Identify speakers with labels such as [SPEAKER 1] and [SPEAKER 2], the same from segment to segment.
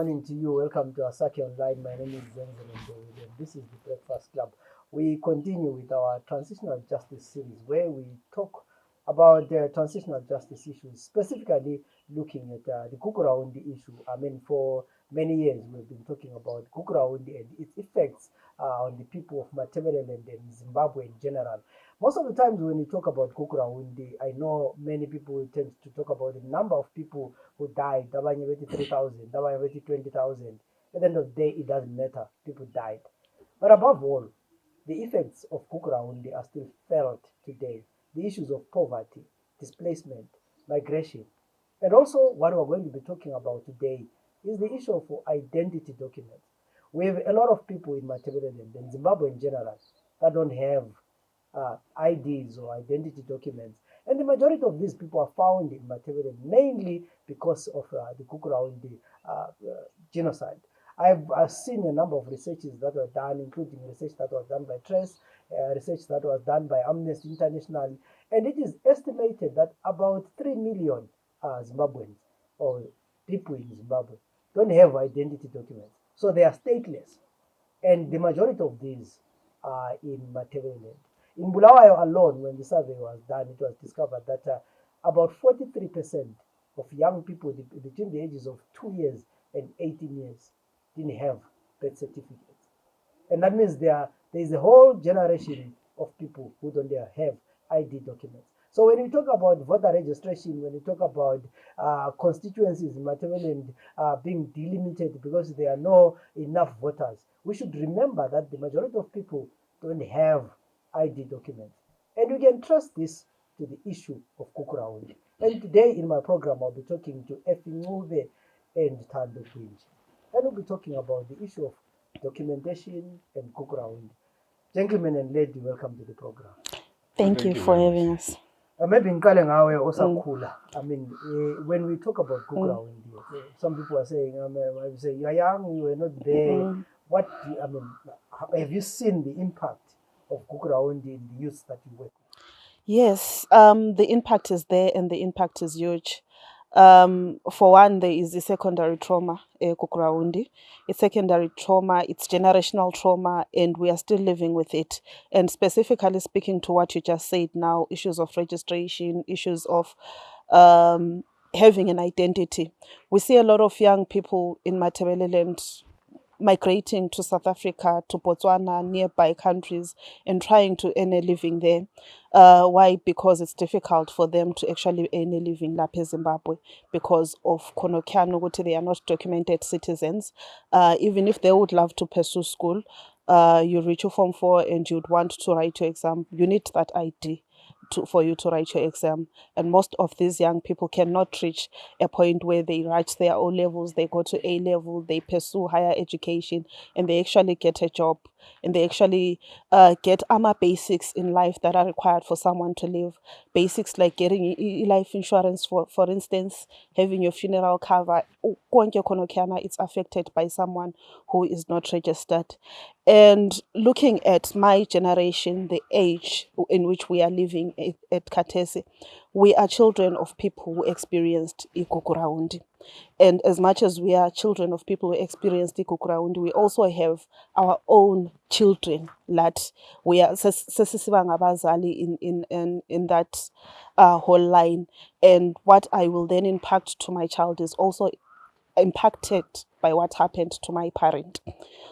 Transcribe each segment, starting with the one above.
[SPEAKER 1] morning to you. Welcome to Asake Online. My name is Zenzele Ndebele, and this is the Breakfast Club. We continue with our transitional justice series where we talk about transitional justice issues, specifically looking at the Kukuraundi issue. I mean, for many years we've been talking about Kukuraundi and its effects on the people of Matebeleland and Zimbabwe in general. Most of the times when we talk about Kukuraundi, I know many people tend to talk about the number of people who died, abanye bethi 3,000, abanye bethi 20,000. At the end of the day, it doesn't matter. People died. But above all, the effects of Kukuraundi are still felt today. The issues of poverty, displacement, migration. And also, what we're going to be talking about today is the issue of identity documents. We have a lot of people in Matebeleland and Zimbabwe in general that don't have IDs or identity documents. And the majority of these people are found in Matebeleland mainly because of the Kukuraundi genocide. I've seen a number of researches that were done, including research that was done by Trace, research that was done by Amnesty International, and it is estimated that about 3 million Zimbabweans or people in Zimbabwe don't have identity documents. So they are stateless. And the majority of these are in Matebeleland. In Bulawayo alone, when the survey was done, it was discovered that about 43% of young people between the ages of 2 years and 18 years didn't have birth certificates. And that means there is a whole generation of people who don't have ID documents. So when we talk about voter registration, when we talk about constituencies in Matebeleland being delimited because there are not enough voters, we should remember that the majority of people don't have ID documents. And we can trust this to the issue of Kukuraundi. And today in my program, I'll be talking to Effie, Ncube and Thando Gwinji. And we'll be talking about the issue of documentation and Kukuraundi. Gentlemen and lady, welcome to the program.
[SPEAKER 2] Thank you for having us.
[SPEAKER 1] Maybe ngikale ngawe osakhula. I mean, when we talk about Kukuraundi, some people are saying, I say, you're young, you were not there. What have you seen the impact of Kukuraundi in the youth that you work with?
[SPEAKER 2] Yes, the impact is there and the impact is huge. For one, there is the secondary trauma, Kukuraundi. It's secondary trauma, it's generational trauma, and we are still living with it. And specifically speaking to what you just said now, issues of registration, issues of having an identity. We see a lot of young people in Matebeleland migrating to South Africa, to Botswana, nearby countries, and trying to earn a living there. Why? Because it's difficult for them to actually earn a living in Zimbabwe because of Konokiano, they are not documented citizens. Even if they would love to pursue school, you reach your Form 4 and you'd want to write your exam, you need that ID. For you to write your exam, and most of these young people cannot reach a point where they write their O levels, they go to A level, they pursue higher education, and they actually get a job, and they actually get basics in life that are required for someone to live. Basics like getting life insurance, for instance, having your funeral cover. It's affected by someone who is not registered. And looking at my generation, the age in which we are living at Katese, we are children of people who experienced Kukuraundi. And as much as we are children of people who experienced Kukuraundi, we also have our own children that we are in that whole line. And what I will then impact to my child is also impacted by what happened to my parent.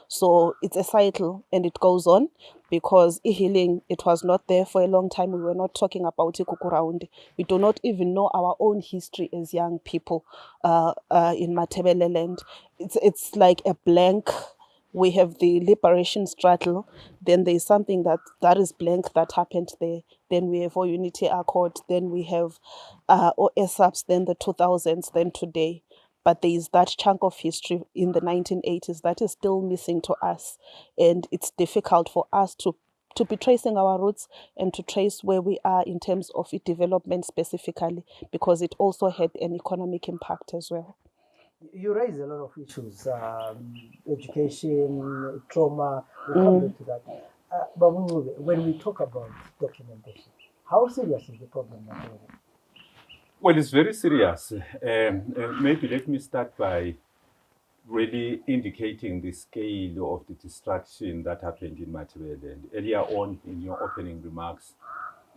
[SPEAKER 2] So it's a cycle and it goes on because healing, it was not there for a long time. We were not talking about Kukuraundi. We do not even know our own history as young people in Matebeleland. It's like a blank. We have the liberation struggle, then there's something that is blank that happened there. Then we have our Unity Accord, then we have OSAPs, then the 2000s, then today. But there is that chunk of history in the 1980s that is still missing to us. And it's difficult for us to be tracing our roots and to trace where we are in terms of development specifically, because it also had an economic impact as well.
[SPEAKER 1] You raise a lot of issues, education, trauma, we'll come back to that. But when we talk about documentation, how serious is the problem now?
[SPEAKER 3] Well, it's very serious. Maybe let me start by really indicating the scale of the destruction that happened in Matabele. And earlier on in your opening remarks,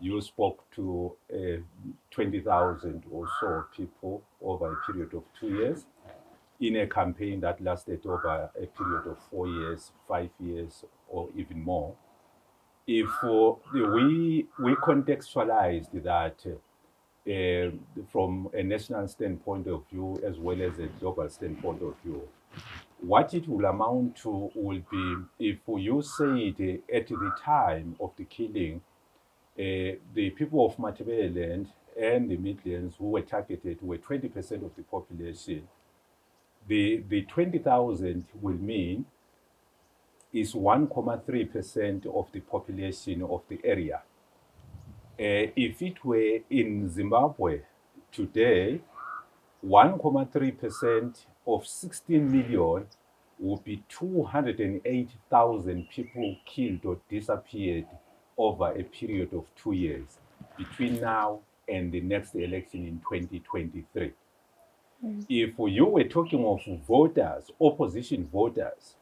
[SPEAKER 3] you spoke to 20,000 or so people over a period of 2 years in a campaign that lasted over a period of 4 years, 5 years, or even more. If we contextualized that from a national standpoint of view as well as a global standpoint of view, what it will amount to will be, if you say it at the time of the killing, the people of Matabeleland and the Midlands who were targeted were 20% of the population. The 20,000 will mean is 1.3% of the population of the area. If it were in Zimbabwe today, 1.3% of 16 million would be 208,000 people killed or disappeared over a period of 2 years between now and the next election in 2023. If you were talking of voters, opposition voters,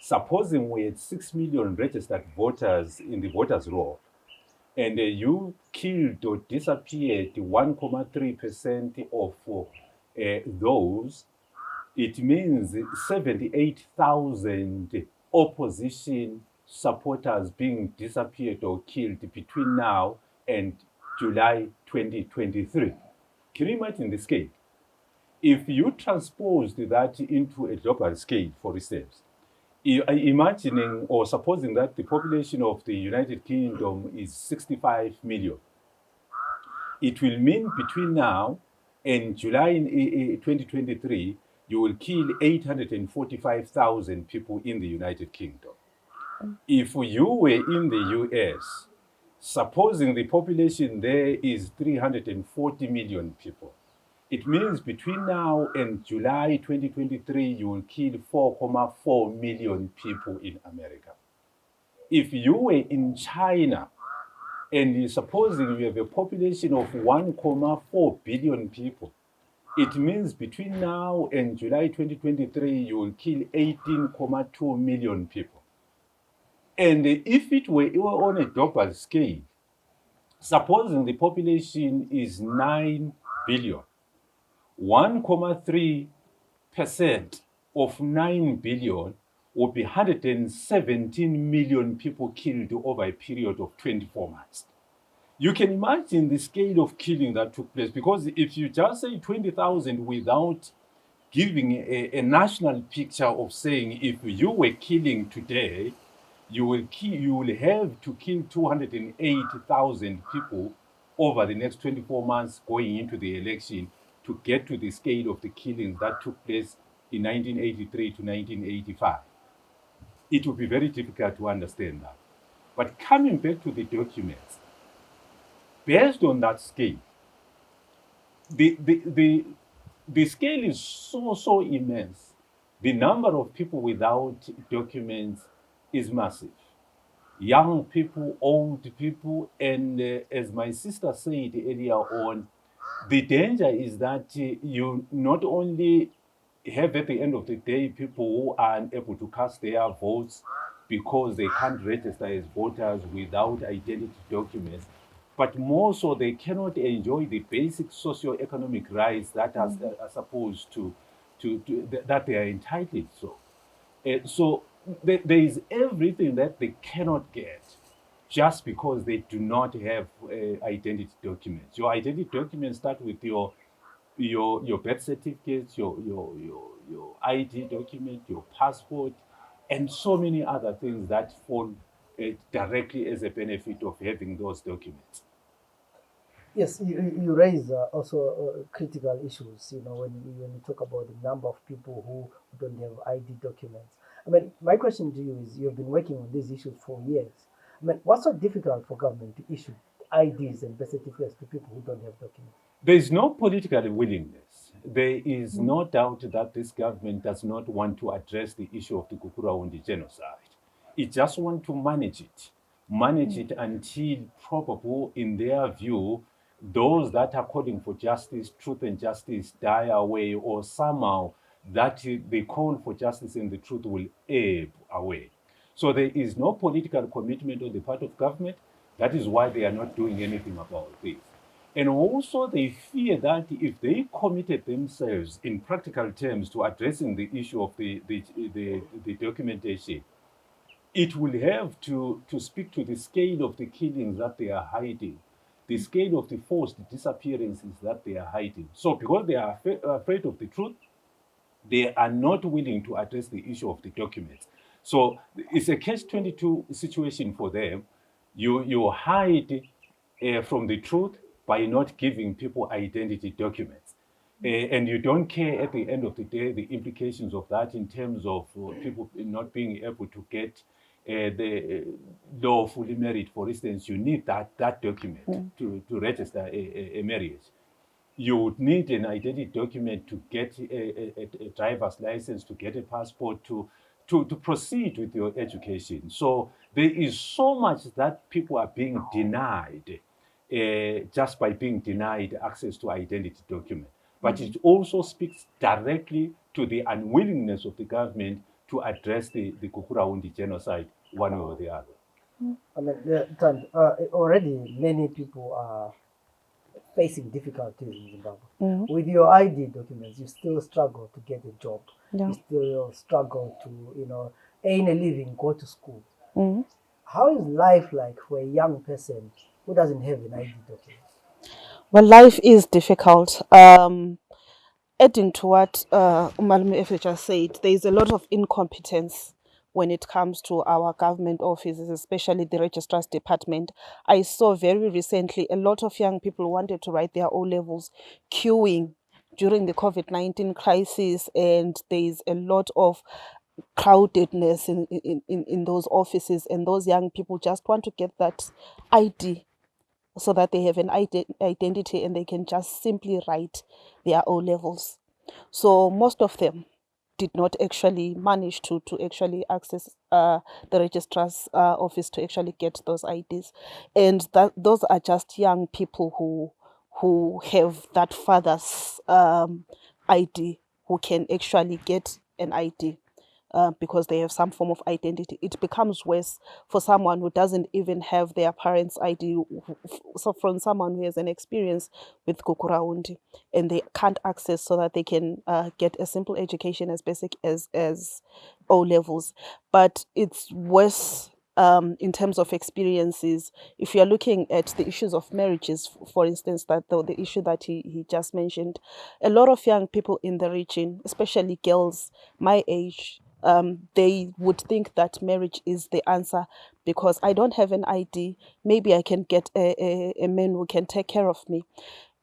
[SPEAKER 3] supposing we had 6 million registered voters in the voters' roll, and you killed or disappeared 1.3% of those, it means 78,000 opposition supporters being disappeared or killed between now and July 2023. Can you imagine the scale? If you transposed that into a global scale, for instance, imagining or supposing that the population of the United Kingdom is 65 million, it will mean between now and July 2023, you will kill 845,000 people in the United Kingdom. If you were in the US, supposing the population there is 340 million people, it means between now and July 2023, you will kill 4.4 million people in America. If you were in China, and supposing you have a population of 1.4 billion people, it means between now and July 2023, you will kill 18.2 million people. And if it were on a global scale, supposing the population is 9 billion, 1.3% of 9 billion would be 117 million people killed over a period of 24 months. You can imagine the scale of killing that took place, because if you just say 20,000 without giving a national picture of saying if you were killing today, you will have to kill 280,000 people over the next 24 months going into the election to get to the scale of the killings that took place in 1983 to 1985. It would be very difficult to understand that. But coming back to the documents, based on that scale, the scale is so immense. The number of people without documents is massive. Young people, old people, and as my sister said earlier on, the danger is that you not only have at the end of the day people who are unable to cast their votes because they can't register as voters without identity documents, but more so they cannot enjoy the basic socio-economic rights that are supposed to that they are entitled to. So there is everything that they cannot get just because they do not have identity documents. Your identity documents start with your birth certificate, your ID document, your passport, and so many other things that fall directly as a benefit of having those documents.
[SPEAKER 1] Yes, you raise also critical issues. When you talk about the number of people who don't have ID documents. I mean, my question to you is: you've been working on these issues for years. I mean, what's so difficult for government to issue IDs and birth certificates to people who don't have documents?
[SPEAKER 3] There is no political willingness. There is no doubt that this government does not want to address the issue of the Kukurawundi genocide. It just wants to manage it until probable, in their view, those that are calling for justice, truth and justice die away, or somehow that the call for justice and the truth will ebb away. So there is no political commitment on the part of government. That is why they are not doing anything about this. And also they fear that if they committed themselves in practical terms to addressing the issue of the documentation, it will have to speak to the scale of the killings that they are hiding, the scale of the forced disappearances that they are hiding. So because they are afraid of the truth, they are not willing to address the issue of the documents. So it's a catch-22 situation for them. You hide from the truth by not giving people identity documents. And you don't care at the end of the day the implications of that in terms of people not being able to get the lawfully married. For instance, you need that document to register a marriage. You would need an identity document to get a driver's license, to get a passport, to proceed with your education. So there is so much that people are being denied just by being denied access to identity document. But it also speaks directly to the unwillingness of the government to address the Kukuraundi genocide one way or the other.
[SPEAKER 1] I mean, already many people are facing difficulties in Zimbabwe. With your ID documents, you still struggle to get a job.
[SPEAKER 2] Yeah.
[SPEAKER 1] You still struggle to, earn a living, go to school. How is life like for a young person who doesn't have an ID document?
[SPEAKER 2] Well, life is difficult. Adding to what Umalume Effie just said, there is a lot of incompetence when it comes to our government offices, especially the registrar's department. I saw very recently a lot of young people wanted to write their O levels queuing during the COVID-19 crisis, and there is a lot of crowdedness in those offices, and those young people just want to get that ID so that they have an identity and they can just simply write their O levels. So most of them did not actually manage to actually access the registrar's office to actually get those IDs, and that those are just young people who have that father's ID, who can actually get an ID. Because they have some form of identity. It becomes worse for someone who doesn't even have their parents' ID. So from someone who has an experience with Kukuraundi and they can't access so that they can get a simple education as basic as O levels. But it's worse in terms of experiences. If you're looking at the issues of marriages, for instance, that the issue that he just mentioned, a lot of young people in the region, especially girls my age, they would think that marriage is the answer because I don't have an ID. Maybe I can get a man who can take care of me.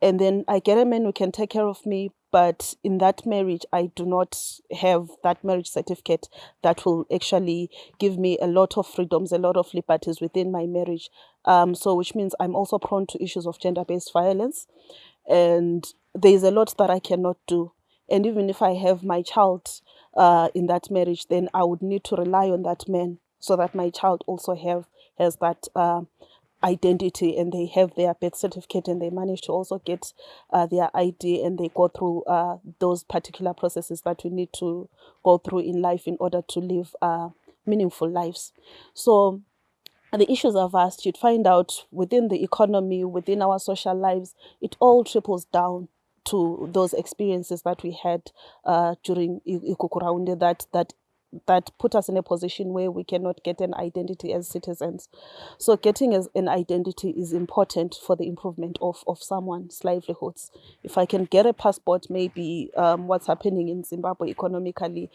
[SPEAKER 2] And then I get a man who can take care of me, but in that marriage, I do not have that marriage certificate that will actually give me a lot of freedoms, a lot of liberties within my marriage. So which means I'm also prone to issues of gender-based violence. And there's a lot that I cannot do. And even if I have my child in that marriage, then I would need to rely on that man so that my child also has that identity, and they have their birth certificate, and they manage to also get their ID, and they go through those particular processes that we need to go through in life in order to live meaningful lives. So the issues are vast. You'd find out within the economy, within our social lives, it all triples down to those experiences that we had during Ikukuraundi that put us in a position where we cannot get an identity as citizens. So getting an identity is important for the improvement of someone's livelihoods. If I can get a passport, maybe what's happening in Zimbabwe economically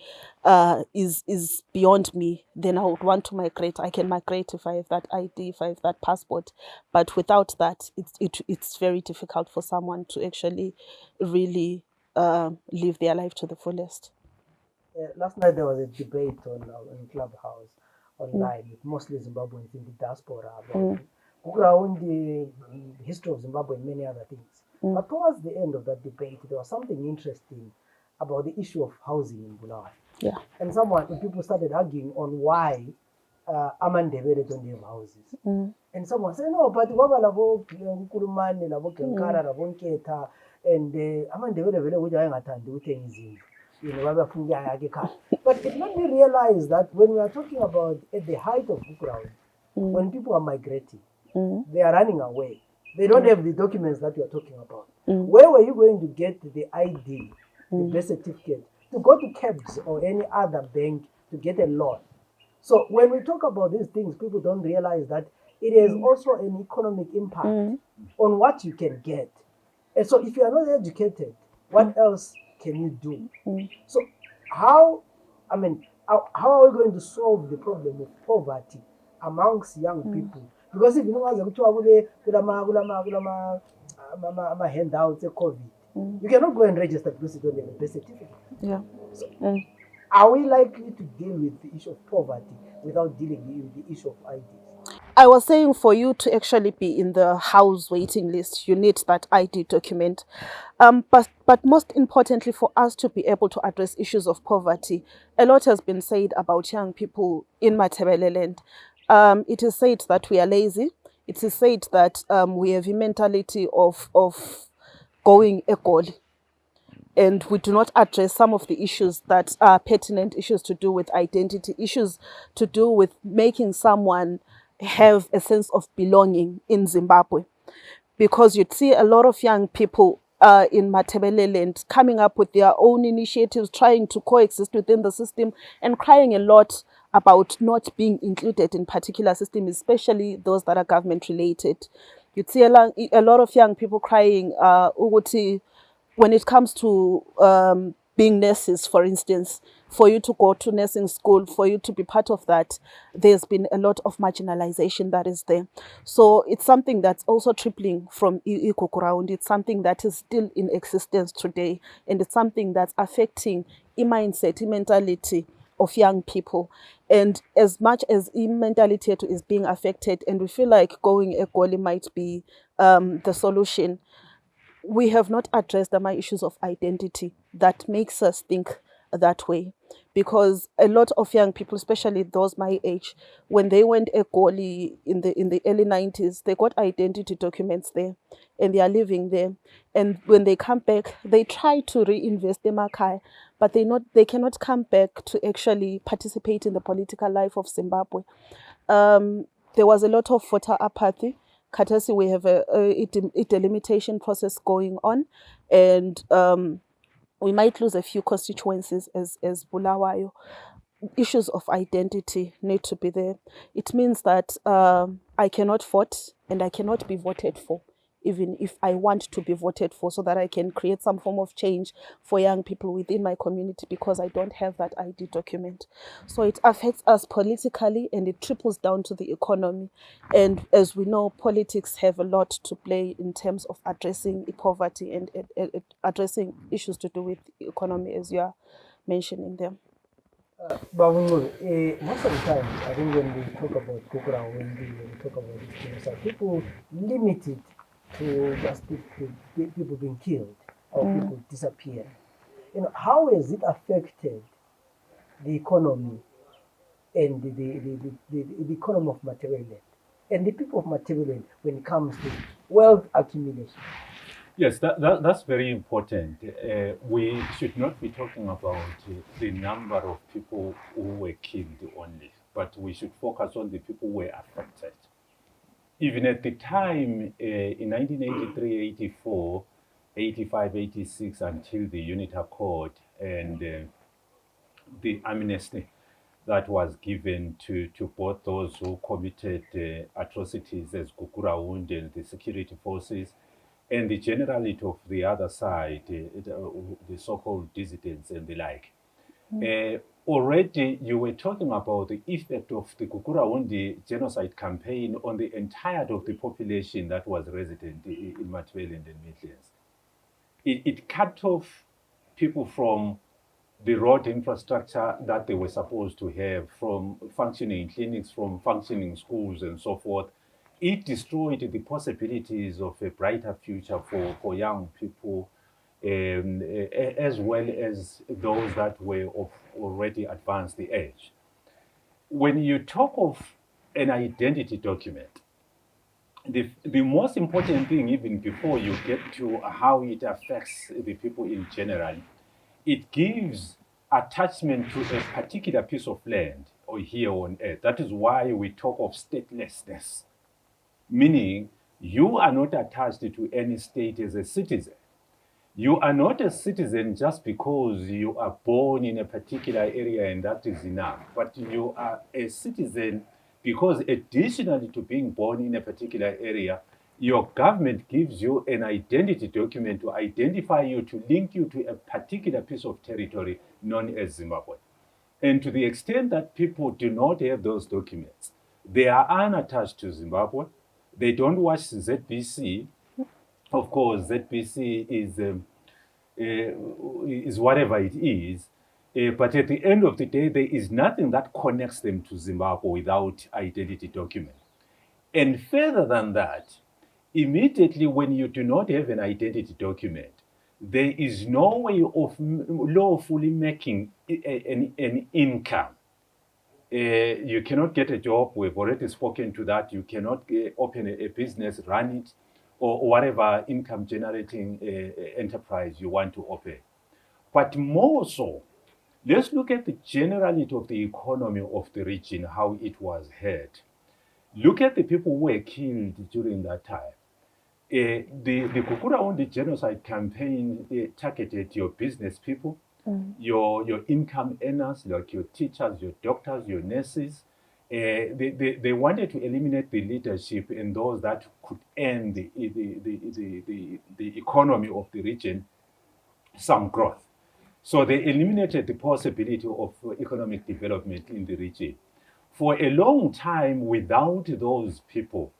[SPEAKER 2] is beyond me, then I would want to migrate. I can migrate if I have that ID, if I have that passport. But without that, it's very difficult for someone to actually really live their life to the fullest.
[SPEAKER 1] Last night there was a debate on Clubhouse online with mostly Zimbabweans in the diaspora about Kukuraundi, the history of Zimbabwe, and many other things. But towards the end of that debate, there was something interesting about the issue of housing in Bulawayo.
[SPEAKER 2] Yeah.
[SPEAKER 1] And people started arguing on why Amandebele don't have houses. And someone said, no, but Waba Lavo, Kurumani, Lavo Kankara, Lavo Nketa, and Amandebele, which I am attending, But it made me realize that when we are talking about at the height of Bukurau, when people are migrating, they are running away. They don't have the documents that you are talking about. Where were you going to get the ID, the birth certificate, to go to CABS or any other bank to get a loan? So when we talk about these things, people don't realize that it has also an economic impact on what you can get. And so if you are not educated, what else can you do? So how, how are we going to solve the problem of poverty amongst young people? Because if you know as a handouts of COVID, you cannot go and register because you don't have a birth certificate.
[SPEAKER 2] Yeah.
[SPEAKER 1] So, are we likely to deal with the issue of poverty without dealing with the issue of IDs?
[SPEAKER 2] I was saying for you to actually be in the house waiting list, you need that ID document. But most importantly, for us to be able to address issues of poverty, a lot has been said about young people in Matabele land. It is said that we are lazy. It is said that we have a mentality of going egoli, and we do not address some of the issues that are pertinent, issues to do with identity, issues to do with making someone have a sense of belonging in Zimbabwe. Because you'd see a lot of young people in Matabele land coming up with their own initiatives, trying to coexist within the system and crying a lot about not being included in particular systems, especially those that are government related. You'd see a lot of young people crying, Uguti, when it comes to being nurses, for instance, for you to go to nursing school, for you to be part of that, there's been a lot of marginalization that is there. So it's something that's also tripling from Ikukuraundi. It's something that is still in existence today, and it's something that's affecting mindset, mentality of young people. And as much as mentality is being affected, and we feel like going egoli might be the solution, we have not addressed the issues of identity that makes us think that way. Because a lot of young people, especially those my age, when they went egoli in the early 90s, they got identity documents there and they are living there. And when they come back, they try to reinvest in Makai, but they cannot come back to actually participate in the political life of Zimbabwe. There was a lot of voter apathy. Katasi, we have a delimitation process going on, and we might lose a few constituencies as Bulawayo. Issues of identity need to be there. It means that I cannot vote and I cannot be voted for, even if I want to be voted for, so that I can create some form of change for young people within my community, because I don't have that ID document. So it affects us politically and it trickles down to the economy. And as we know, politics have a lot to play in terms of addressing poverty and addressing issues to do with the economy, as you are mentioning them.
[SPEAKER 1] Most of the time, I think when we talk about Kukura, when we talk about this genocide, people limit it to just people being killed or people disappearing. How has it affected the economy and the economy of Matabele and the people of Matabele when it comes to wealth accumulation?
[SPEAKER 3] Yes, that's very important. We should not be talking about the number of people who were killed only, but we should focus on the people who were affected. Even at the time, in 1983, 84, 85, 86, until the Unit Accord and the amnesty that was given to both those who committed atrocities as Gukuraund and the security forces, and the generality of the other side, the so-called dissidents and the like. Already you were talking about the effect of the Gukurahundi genocide campaign on the entirety of the population that was resident in Matabeleland and Midlands. It cut off people from the road infrastructure that they were supposed to have, from functioning clinics, from functioning schools and so forth. It destroyed the possibilities of a brighter future for young people, as well as those that were of already advanced the age. When you talk of an identity document, the most important thing, even before you get to how it affects the people in general, it gives attachment to a particular piece of land or here on earth. That is why we talk of statelessness, meaning you are not attached to any state as a citizen. You are not a citizen just because you are born in a particular area and that is enough, but you are a citizen because additionally to being born in a particular area, your government gives you an identity document to identify you, to link you to a particular piece of territory known as Zimbabwe. And to the extent that people do not have those documents, they are unattached to Zimbabwe. They don't watch ZBC. Of course, ZBC is whatever it is. But at the end of the day, there is nothing that connects them to Zimbabwe without identity document. And further than that, immediately when you do not have an identity document, there is no way of lawfully making an income. You cannot get a job. We've already spoken to that. You cannot open a business, run it, or whatever income generating enterprise you want to open. But more so, let's look at the generality of the economy of the region, how it was hurt. Look at the people who were killed during that time. The Kukura genocide campaign targeted your business people, your income earners, like your teachers, your doctors, your nurses. They wanted to eliminate the leadership and those that could earn the economy of the region some growth. So they eliminated the possibility of economic development in the region. For a long time, without those people,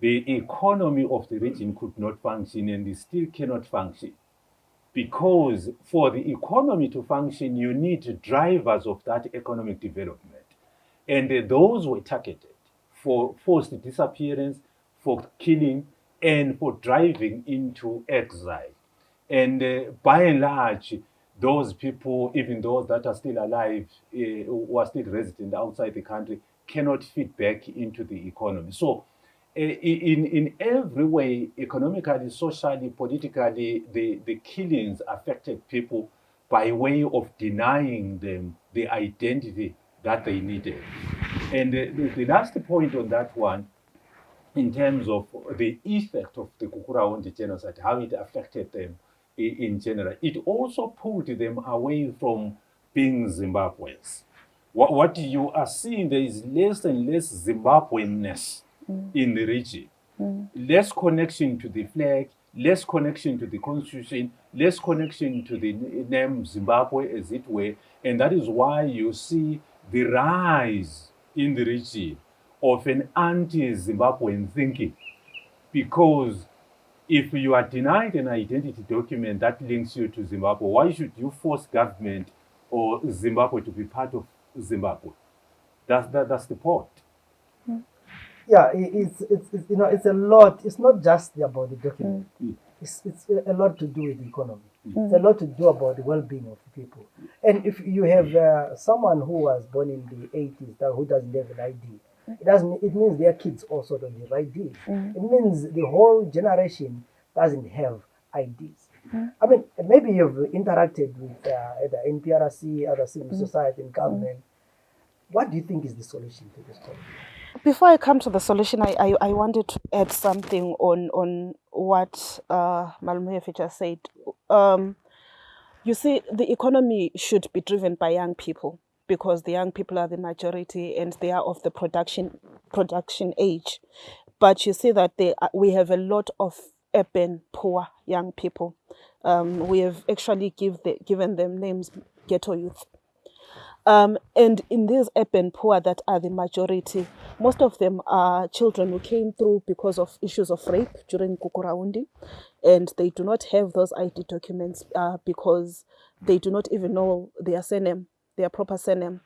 [SPEAKER 3] the economy of the region could not function, and it still cannot function. Because for the economy to function, you need drivers of that economic development. And those were targeted for forced disappearance, for killing, and for driving into exile. And by and large, those people, even those that are still alive, who are still resident outside the country, cannot fit back into the economy. So in every way, economically, socially, politically, the killings affected people by way of denying them the identity that they needed. And the last point on that one, in terms of the effect of the Kukurahundi genocide, how it affected them in general, it also pulled them away from being Zimbabweans. What you are seeing, there is less and less Zimbabweanness in the region. Less connection to the flag, less connection to the constitution, less connection to the name Zimbabwe, as it were. And that is why you see the rise in the region of an anti-Zimbabwean thinking. Because if you are denied an identity document that links you to Zimbabwe, why should you force government or Zimbabwe to be part of Zimbabwe? That's the point.
[SPEAKER 1] Yeah, it's it's a lot. It's not just about the document. It's a lot to do with the economy. It's a lot to do about the well-being of the people. And if you have someone who was born in the 80s who doesn't have an ID, it means their kids also don't have ID. It means the whole generation doesn't have IDs. I mean, maybe you've interacted with either NPRC, other civil society, and government. What do you think is the solution to this problem?
[SPEAKER 2] Before I come to the solution, I wanted to add something on what Malmuye just said. You see, the economy should be driven by young people because the young people are the majority and they are of the production age. But you see that we have a lot of urban poor young people. We have actually given them names, ghetto youth. And in these urban poor that are the majority, most of them are children who came through because of issues of rape during Kukurahundi, and they do not have those ID documents because they do not even know their surname, their proper surname.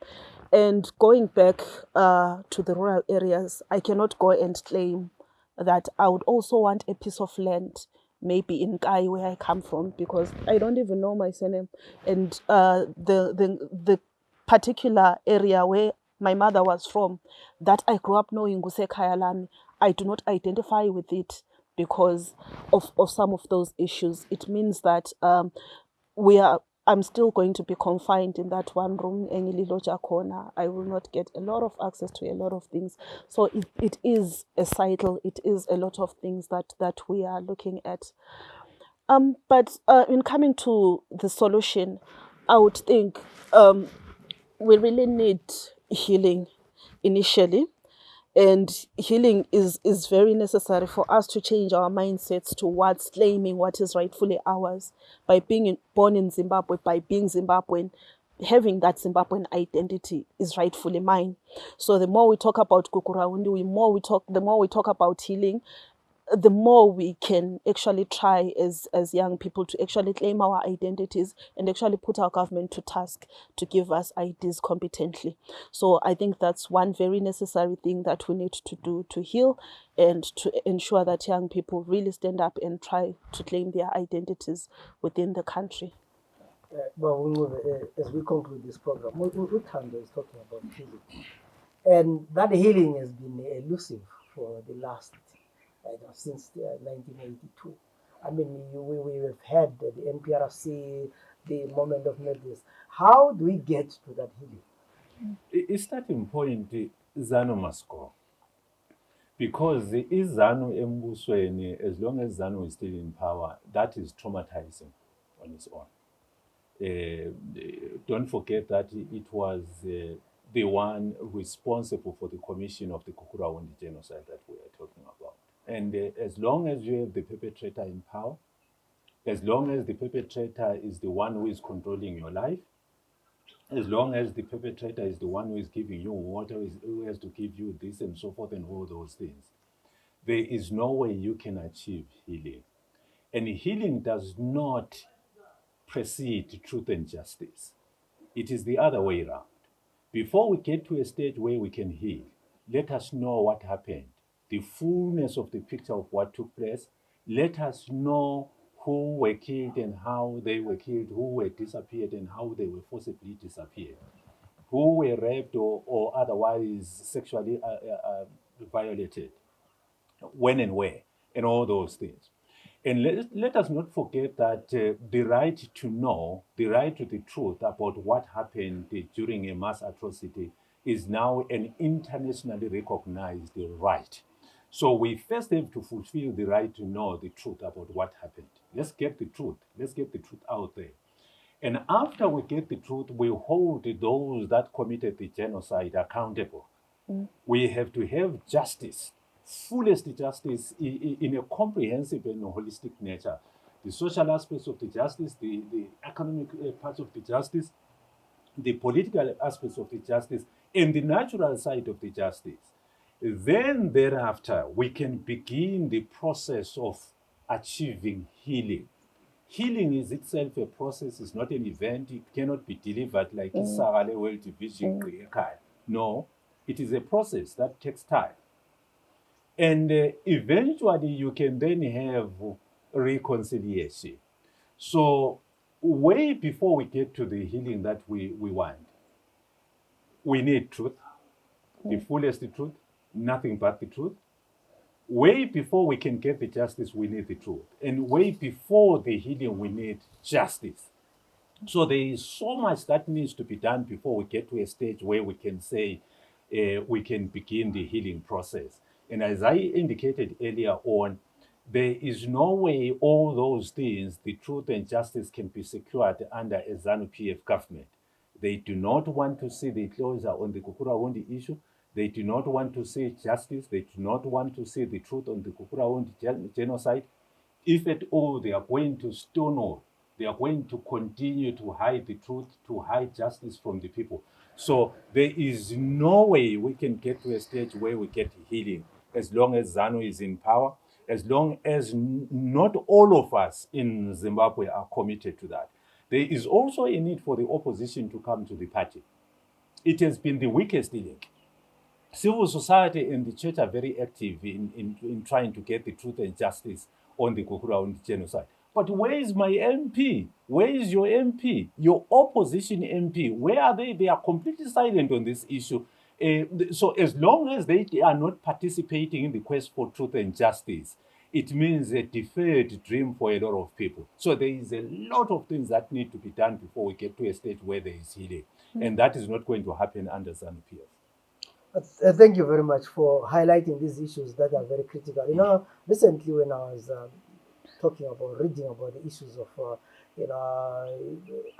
[SPEAKER 2] And going back to the rural areas, I cannot go and claim that I would also want a piece of land, maybe in Kai, where I come from, because I don't even know my surname. And the particular area where my mother was from, that I grew up knowing Gusekaya Lami, I do not identify with it because of some of those issues. It means that we are I'm still going to be confined in that one room. Corner. I will not get a lot of access to a lot of things. So it is a cycle. It is a lot of things that we are looking at. But in coming to the solution, I would think we really need healing initially. And healing is very necessary for us to change our mindsets towards claiming what is rightfully ours by being born in Zimbabwe, by being Zimbabwean. Having that Zimbabwean identity is rightfully mine. So the more we talk about Kukuraundi, the more we talk about healing, the more we can actually try as young people to actually claim our identities and actually put our government to task to give us IDs competently. So I think that's one very necessary thing that we need to do to heal and to ensure that young people really stand up and try to claim their identities within the country.
[SPEAKER 1] As we conclude this program, Thando is talking about healing. And that healing has been elusive for the last, since 1982. I mean, we have had the NPRC, the moment of madness. How do we get to that healing?
[SPEAKER 3] A starting point, ZANU must go. Because ZANU embusweni, as long as ZANU is still in power, that is traumatizing on its own. Don't forget that it was the one responsible for the commission of the Kukuraundi genocide that we are talking about. And as long as you have the perpetrator in power, as long as the perpetrator is the one who is controlling your life, as long as the perpetrator is the one who is giving you water, who has to give you this and so forth and all those things, there is no way you can achieve healing. And healing does not precede truth and justice. It is the other way around. Before we get to a stage where we can heal, let us know what happened, the fullness of the picture of what took place. Let us know who were killed and how they were killed, who were disappeared and how they were forcibly disappeared, who were raped or otherwise sexually violated, when and where, and all those things. And let us not forget that the right to know, the right to the truth about what happened during a mass atrocity is now an internationally recognized right. So we first have to fulfill the right to know the truth about what happened. Let's get the truth. Let's get the truth out there. And after we get the truth, we hold those that committed the genocide accountable. We have to have justice, fullest justice in a comprehensive and holistic nature. The social aspects of the justice, the economic parts of the justice, the political aspects of the justice, and the natural side of the justice. Then thereafter, we can begin the process of achieving healing. Healing is itself a process, it's not an event, it cannot be delivered like Isagale World Division. No, it is a process that takes time. And eventually you can then have reconciliation. So way before we get to the healing that we want, we need truth, the fullest truth, nothing but the truth. Way before we can get the justice, we need the truth. And way before the healing, we need justice. So there is so much that needs to be done before we get to a stage where we can say we can begin the healing process. And as I indicated earlier on, there is no way all those things, the truth and justice, can be secured under a ZANU-PF government. They do not want to see the closure on the Kukuraundi issue. They do not want to see justice. They do not want to see the truth on the Kukuraundi genocide. If at all they are going to stonewall, they are going to continue to hide the truth, to hide justice from the people. So there is no way we can get to a stage where we get healing as long as ZANU is in power, as long as not all of us in Zimbabwe are committed to that. There is also a need for the opposition to come to the party. It has been the weakest link. Civil society and the church are very active in trying to get the truth and justice on the Kukuraundi genocide. But where is my MP? Where is your MP? Your opposition MP? Where are they? They are completely silent on this issue. So as long as they are not participating in the quest for truth and justice, it means a deferred dream for a lot of people. So there is a lot of things that need to be done before we get to a stage where there is healing. And that is not going to happen under ZANU-PF.
[SPEAKER 1] Thank you very much for highlighting these issues that are very critical. You know, recently when I was reading about the issues of,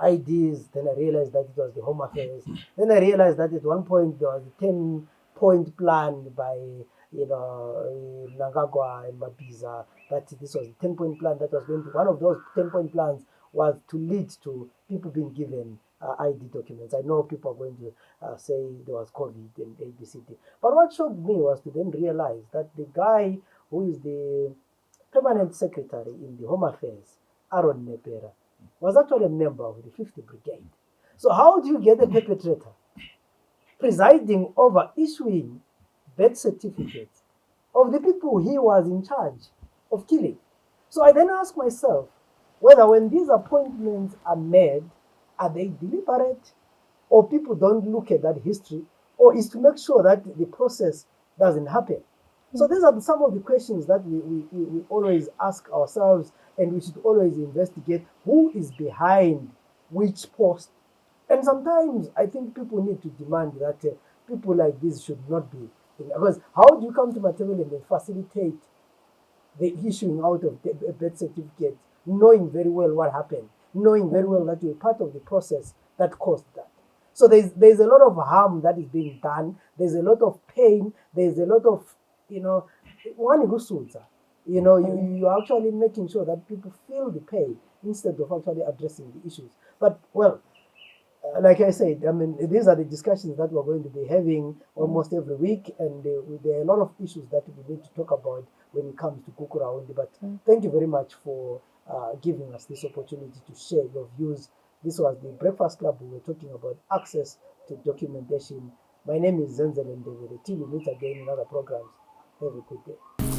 [SPEAKER 1] IDs, then I realized that it was the Home Affairs. Then I realized that at one point there was a 10-point plan by, Nangagwa and Mabiza, that this was a 10-point plan that was going to, one of those 10-point plans was to lead to people being given ID documents. I know people are going to say there was COVID and ABCD. But what shocked me was to then realize that the guy who is the permanent secretary in the Home Affairs, Aaron Nepera, was actually a member of the 50th Brigade. So how do you get a perpetrator presiding over issuing birth certificates of the people he was in charge of killing? So I then ask myself whether when these appointments are made, are they deliberate, or people don't look at that history, or is to make sure that the process doesn't happen? So these are some of the questions that we always ask ourselves, and we should always investigate who is behind which post. And sometimes I think people need to demand that people like this should not be. Because how do you come to my table and then facilitate the issuing out of a birth certificate, knowing very well what happened, knowing very well that you're part of the process that caused that? So there's a lot of harm that is being done. There's a lot of pain. There's a lot of, one you're actually making sure that people feel the pain instead of actually addressing the issues. But, well, like I said, I mean, these are the discussions that we're going to be having almost every week, and there are a lot of issues that we need to talk about when it comes to Kukuraundi. But thank you very much for giving us this opportunity to share your views. This was the Breakfast Club. We were talking about access to documentation. My name is Zenzele Ndebele. Till we meet again in other programs. Have a good day.